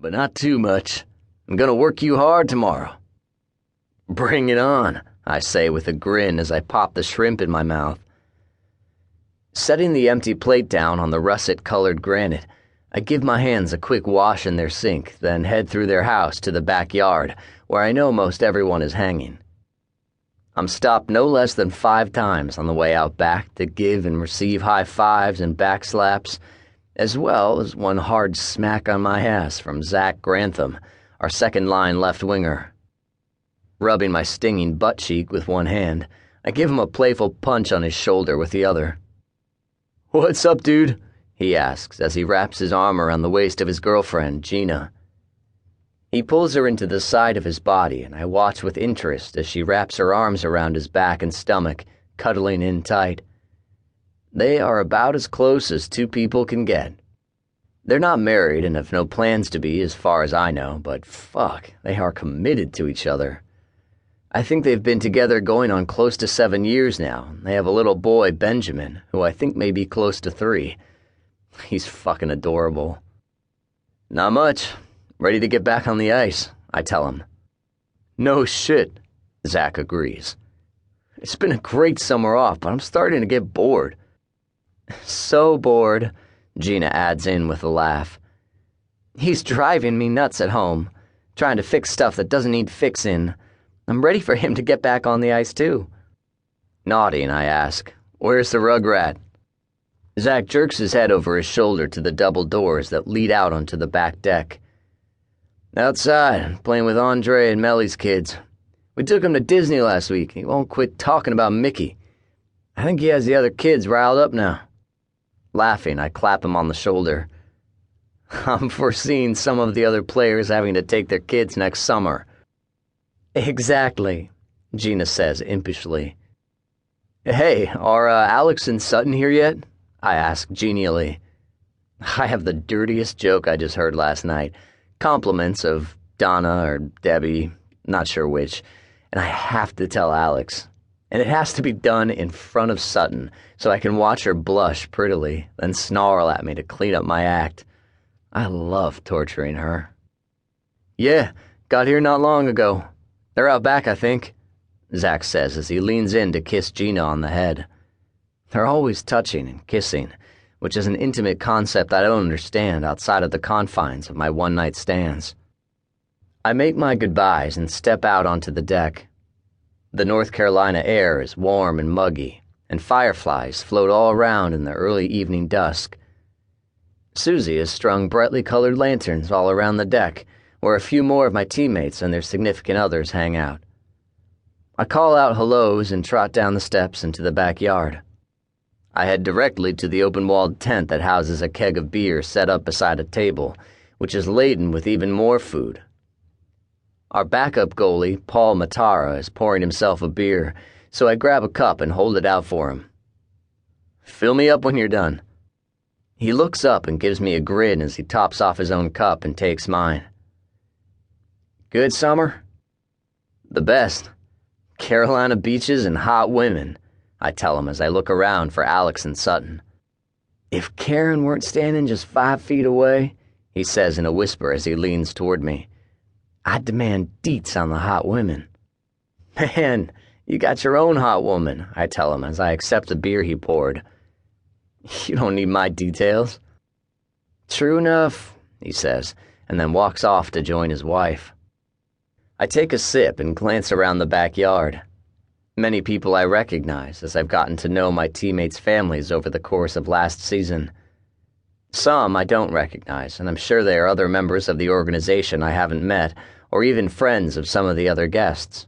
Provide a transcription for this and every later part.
But not too much. I'm gonna work you hard tomorrow." "Bring it on," I say with a grin as I pop the shrimp in my mouth. Setting the empty plate down on the russet-colored granite, I give my hands a quick wash in their sink, then head through their house to the backyard, where I know most everyone is hanging. I'm stopped no less than 5 times on the way out back to give and receive high fives and back slaps, as well as one hard smack on my ass from Zach Grantham, our second-line left-winger. Rubbing my stinging butt cheek with one hand, I give him a playful punch on his shoulder with the other. "What's up, dude?" he asks as he wraps his arm around the waist of his girlfriend, Gina. He pulls her into the side of his body, and I watch with interest as she wraps her arms around his back and stomach, cuddling in tight. They are about as close as 2 people can get. They're not married and have no plans to be as far as I know, but fuck, they are committed to each other. I think they've been together going on close to 7 years now. They have a little boy, Benjamin, who I think may be close to 3. He's fucking adorable. "Not much. Ready to get back on the ice," I tell him. "No shit," Zach agrees. "It's been a great summer off, but I'm starting to get bored." "So bored," Gina adds in with a laugh. "He's driving me nuts at home, trying to fix stuff that doesn't need fixing. I'm ready for him to get back on the ice, too." Nodding, I ask, "Where's the rugrat?" Zach jerks his head over his shoulder to the double doors that lead out onto the back deck. "Outside, playing with Andre and Melly's kids. We took him to Disney last week. He won't quit talking about Mickey. I think he has the other kids riled up now." Laughing, I clap him on the shoulder. "I'm foreseeing some of the other players having to take their kids next summer." "Exactly," Gina says impishly. "Hey, are Alex and Sutton here yet?" I ask genially. I have the dirtiest joke I just heard last night. Compliments of Donna or Debbie, not sure which, and I have to tell Alex. And it has to be done in front of Sutton, so I can watch her blush prettily, then snarl at me to clean up my act. I love torturing her. "Yeah, got here not long ago. They're out back, I think," Zach says as he leans in to kiss Gina on the head. They're always touching and kissing, which is an intimate concept I don't understand outside of the confines of my one-night stands. I make my goodbyes and step out onto the deck. The North Carolina air is warm and muggy, and fireflies float all around in the early evening dusk. Susie has strung brightly colored lanterns all around the deck, where a few more of my teammates and their significant others hang out. I call out hellos and trot down the steps into the backyard. I head directly to the open-walled tent that houses a keg of beer set up beside a table, which is laden with even more food. Our backup goalie, Paul Matara, is pouring himself a beer, so I grab a cup and hold it out for him. "Fill me up when you're done." He looks up and gives me a grin as he tops off his own cup and takes mine. "Good summer?" "The best. Carolina beaches and hot women," I tell him as I look around for Alex and Sutton. "If Karen weren't standing just 5 feet away," he says in a whisper as he leans toward me, "I'd demand deets on the hot women." "Man, you got your own hot woman," I tell him as I accept the beer he poured. "You don't need my details." "True enough," he says, and then walks off to join his wife. I take a sip and glance around the backyard. Many people I recognize as I've gotten to know my teammates' families over the course of last season. Some I don't recognize, and I'm sure they are other members of the organization I haven't met, or even friends of some of the other guests.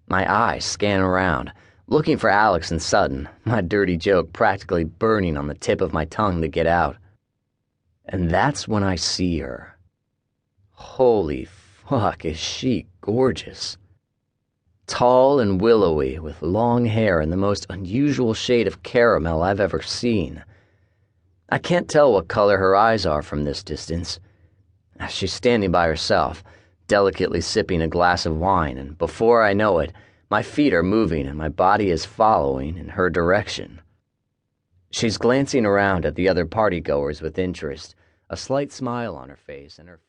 My eyes scan around, looking for Alex and Sutton, my dirty joke practically burning on the tip of my tongue to get out. And that's when I see her. Holy fuck, is she gorgeous. Tall and willowy, with long hair and the most unusual shade of caramel I've ever seen. I can't tell what color her eyes are from this distance. She's standing by herself, delicately sipping a glass of wine, and before I know it, my feet are moving and my body is following in her direction. She's glancing around at the other partygoers with interest, a slight smile on her face and her